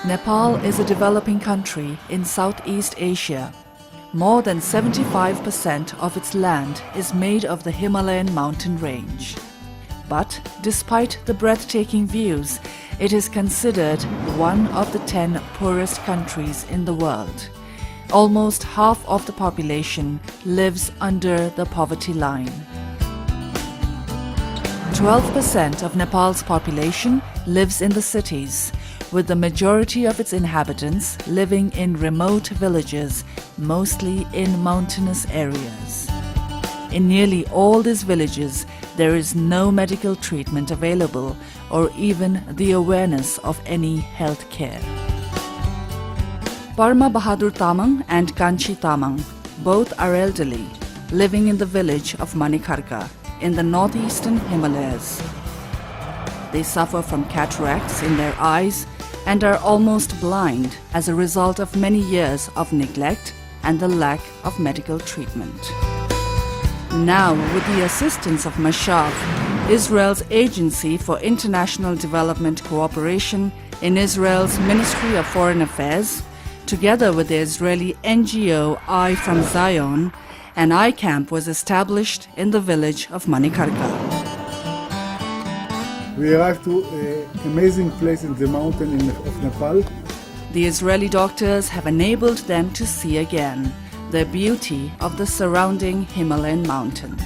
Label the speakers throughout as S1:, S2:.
S1: Nepal is a developing country in Southeast Asia. More than 75% of its land is made of the Himalayan mountain range. But despite the breathtaking views, it is considered one of the 10 poorest countries in the world. Almost half of the population lives under the poverty line. 12% of Nepal's population lives in the cities, with the majority of its inhabitants living in remote villages, mostly in mountainous areas. In nearly all these villages, there is no medical treatment available or even the awareness of any health care. Parma Bahadur Tamang and Kanchi Tamang, both are elderly, living in the village of Mane Kharka in the northeastern Himalayas. They suffer from cataracts in their eyes and are almost blind as a result of many years of neglect and the lack of medical treatment. Now, with the assistance of Mashav, Israel's Agency for International Development Cooperation in Israel's Ministry of Foreign Affairs, together with the Israeli NGO Eye from Zion, an eye camp was established in the village of Mane Kharka.
S2: We arrived to an amazing place in the mountain of Nepal.
S1: The Israeli doctors have enabled them to see again the beauty of the surrounding Himalayan mountains.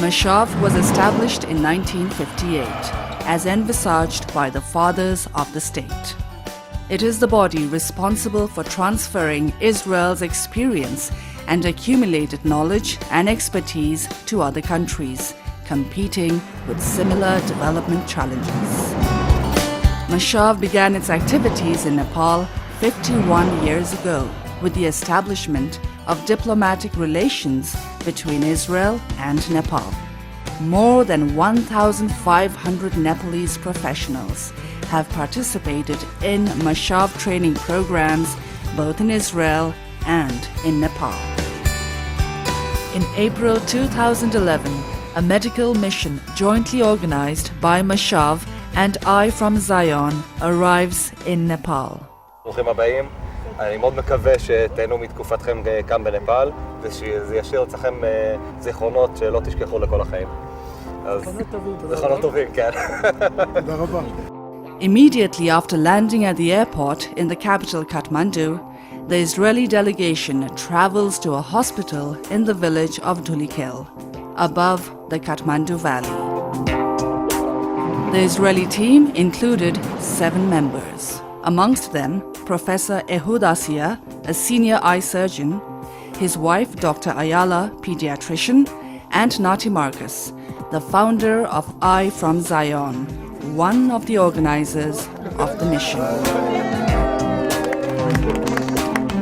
S1: Mashav was established in 1958 as envisaged by the fathers of the state. It is the body responsible for transferring Israel's experience and accumulated knowledge and expertise to other countries, competing with similar development challenges. Mashav began its activities in Nepal 51 years ago with the establishment of diplomatic relations between Israel and Nepal. More than 1,500 Nepalese professionals have participated in Mashav training programs both in Israel and in Nepal. In April 2011, a medical mission jointly organized by Mashav and Eye from Zion arrives in Nepal.
S3: ברוכים הבאים. אני מאוד מקווה שתהנו מתקופתכם כאן בנפאל ושזה ישאיר אצלכם זיכרונות שלא תשכחו לכל החיים. זיכרונות טובים, כן.
S2: תודה רבה.
S1: Immediately after landing at the airport in the capital Kathmandu, the Israeli delegation travels to a hospital in the village of Dhulikhel, above the Kathmandu Valley. The Israeli team included 7 members. Amongst them, Professor Ehud Asiya, a senior eye surgeon, his wife Dr. Ayala, pediatrician, and Nati Marcus, the founder of Eye from Zion, one of the organizers of the mission.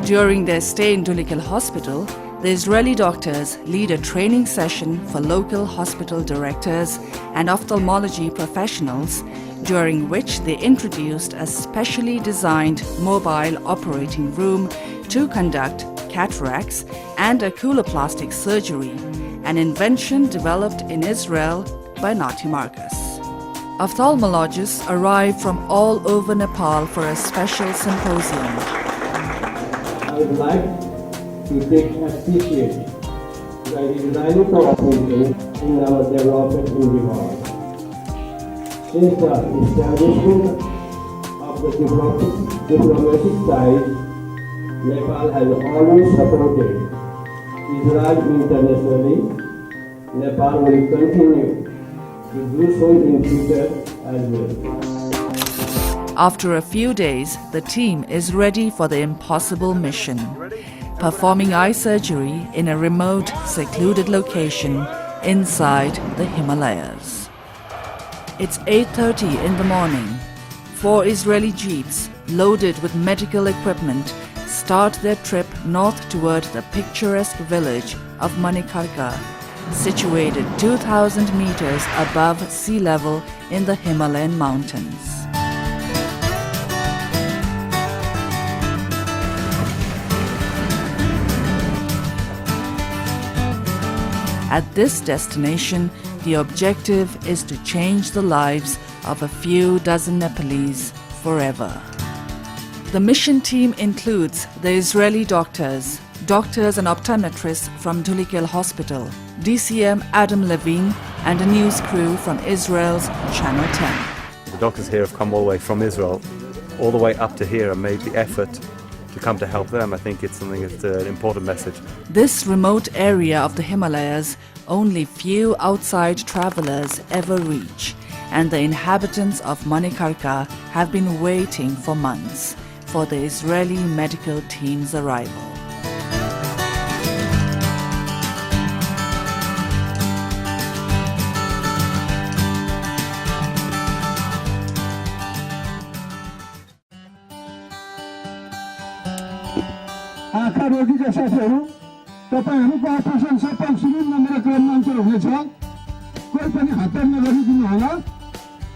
S1: During their stay in Dhulikhel Hospital, the Israeli doctors lead a training session for local hospital directors and ophthalmology professionals, during which they introduced a specially designed mobile operating room to conduct cataracts and oculoplastic surgery, an invention developed in Israel by Nati Marcus. Ophthalmologists arrive from all over Nepal for a special symposium.
S4: I would like to take appreciate the Israeli cooperation in our development in Nepal. Since the establishment of the diplomatic ties, Nepal has always supported Israel internationally. Nepal will continue to do so in future as well.
S1: After a few days, the team is ready for the impossible mission, performing eye surgery in a remote, secluded location inside the Himalayas. It's 8:30 in the morning. 4 Israeli jeeps, loaded with medical equipment, start their trip north toward the picturesque village of Mane Kharka, situated 2,000 meters above sea level in the Himalayan mountains. At this destination, The objective is to change the lives of a few dozen Nepalese forever. The mission team includes the Israeli doctors and optometrists from Dhulikhel Hospital, DCM Adam Levine, and a news crew from Israel's Channel 10.
S3: The doctors here have come all the way from Israel, all the way up to here, and made the effort to come to help them. I think it's an important message.
S1: This remote area of the Himalayas only few outside travelers ever reach, and the inhabitants of Mane Kharka have been waiting for months for the Israeli medical team's arrival.
S5: आँखा रोगीका साथीहरू तपाईहरूको operation सफल सुनिन्न मेरो क्रमअनुसार हुनेछ कोही पनि हतार नगरिदिनु होला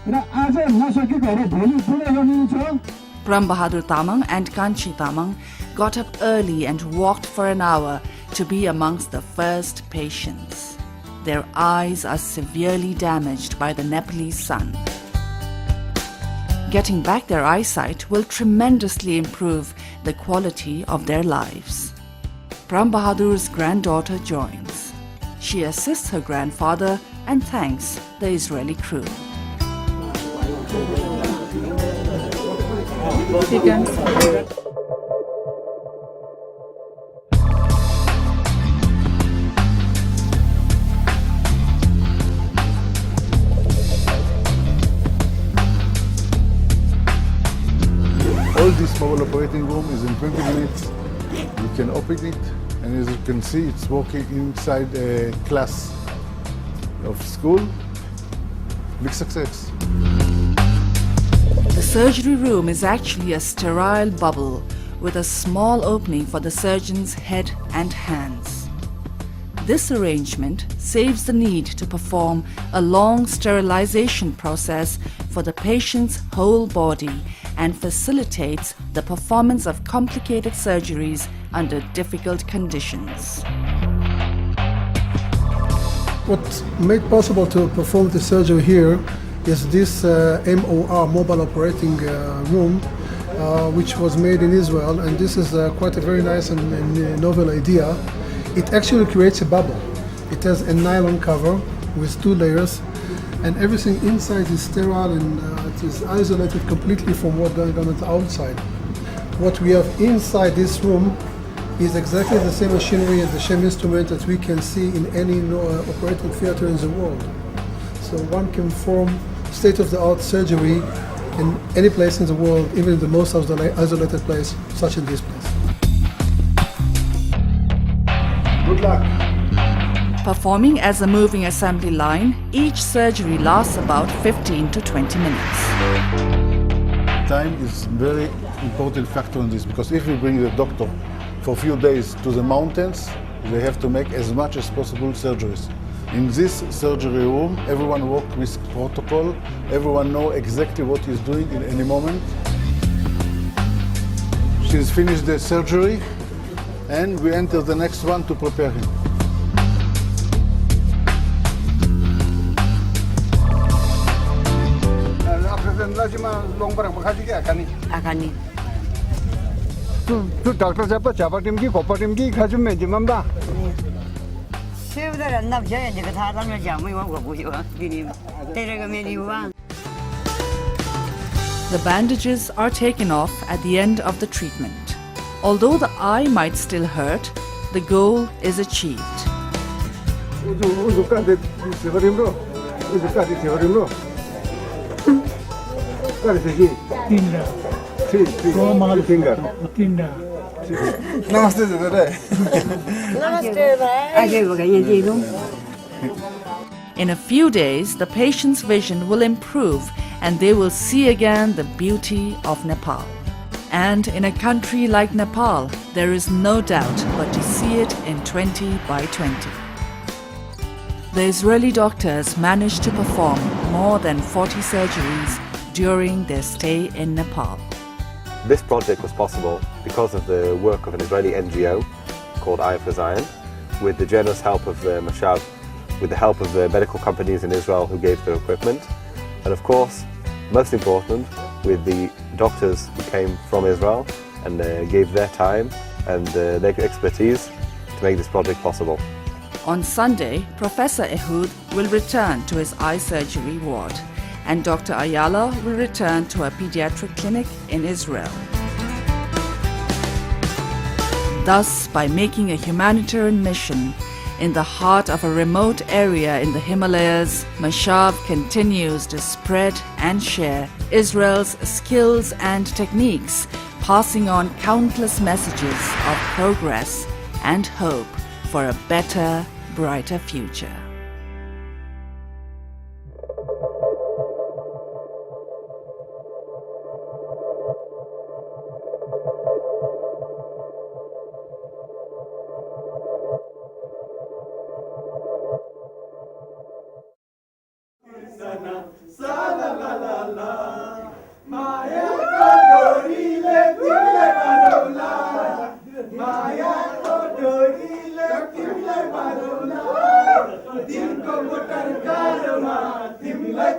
S5: र आज नसकेकोहरू भोलि पुरै गरिन्छ.
S1: Brahm Bahadur Tamang and Kanchi Tamang got up early and walked for an hour to be amongst the first patients. Their eyes are severely damaged by the Nepalese sun. Getting back their eyesight will tremendously improve the quality of their lives. Brahm Bahadur's granddaughter joins. She assists her grandfather and thanks the Israeli crew.
S2: All this mobile operating room is in 20 minutes. You can open it, and as you can see, it's working inside a class of school. Big success.
S1: The surgery room is actually a sterile bubble with a small opening for the surgeon's head and hands. This arrangement saves the need to perform a long sterilization process for the patient's whole body and facilitates the performance of complicated surgeries under difficult conditions.
S5: What made possible to perform the surgery here is this MOR, mobile operating room, which was made in Israel, and this is quite a very nice and novel idea. It actually creates a bubble. It has a nylon cover with 2 layers, and everything inside is sterile and it is isolated completely from what's going on the outside. What we have inside this room is exactly the same machinery and the same instrument that we can see in any operating theater in the world. So one can perform state-of-the-art surgery in any place in the world, even in the most isolated place, such as this place. Good luck.
S1: Performing as a moving assembly line, each surgery lasts about 15 to 20 minutes.
S2: Time is very important factor in this, because if you bring the doctor for a few days to the mountains, they have to make as much as possible surgeries. In this surgery room, everyone works with protocol, everyone knows exactly what he's doing in any moment. She's finished the surgery, and we enter the next one to prepare him.
S1: The bandages are taken off at the end of the treatment. Although the eye might still hurt, the goal is achieved. In a few days, the patient's vision will improve and they will see again the beauty of Nepal. And in a country like Nepal, there is no doubt but to see it in 20 by 20. The Israeli doctors managed to perform more than 40 surgeries during their stay in Nepal.
S3: This project was possible because of the work of an Israeli NGO called Eye for Zion, with the generous help of Mashav with the help of the medical companies in Israel who gave their equipment, and of course, most important, with the doctors who came from Israel and gave their time and their expertise to make this project possible.
S1: On Sunday, Professor Ehud will return to his eye surgery ward, and Dr. Ayala will return to a pediatric clinic in Israel. Thus, by making a humanitarian mission in the heart of a remote area in the Himalayas, Mashav continues to spread and share Israel's skills and techniques, passing on countless messages of progress and hope for a better, brighter future.
S6: Din ko motar karma, tim la